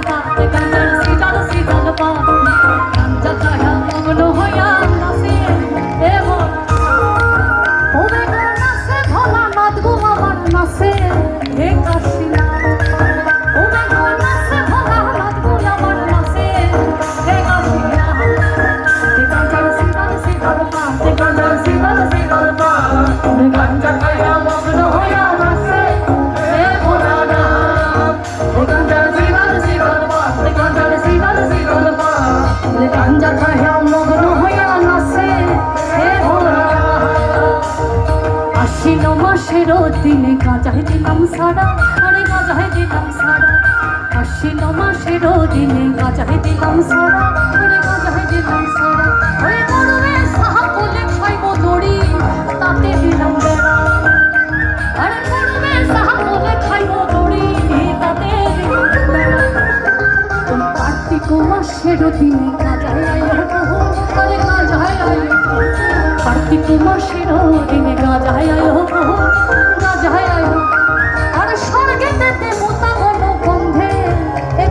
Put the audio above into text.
পা গাঞ্জার শীতল পা গাঞ্জা খায়া মগ্ন হইয়া নাচে এ ও বেগো নাচে ভোলা নাথ গো আমার নাচে হে কাশিনা ও বেগো নাচে ভোলা নাথ গো আমার নাচে হে কাশিনা গাঞ্জার শীতল পা গাঞ্জার শীতল পা গাঞ্জা খায়া মগ্ন হইয়া নাচে হে ভোলানাথ গাঞ্জার শীতল পা গাঞ্জার শীতল পা গাঞ্জা খায়া মগ্ন হইয়া নাচে হে ভোলানাথ আশ্বিন মাসের দিনে গাঁজায় দিলাম সারা আরে গাঁজায় দিলাম সারা আশ্বিন মাসের দিনে গাঁজায় দিলাম সারা আরে গাঁজায় দিলাম সারা ওই গরুরে সাহা বলে খাইব দড়ি তাতে দিলাম বেড়া আরে গরুরে সাহা বলে খাইব দড়ি তাতে দিলাম বেড়া কার্তিক মাসের দিনে গাঁজায় আইলো বহু আরে গাঁজায় আইলো কার্তিক মাসের দিনে গাঁজায় আইলো বহু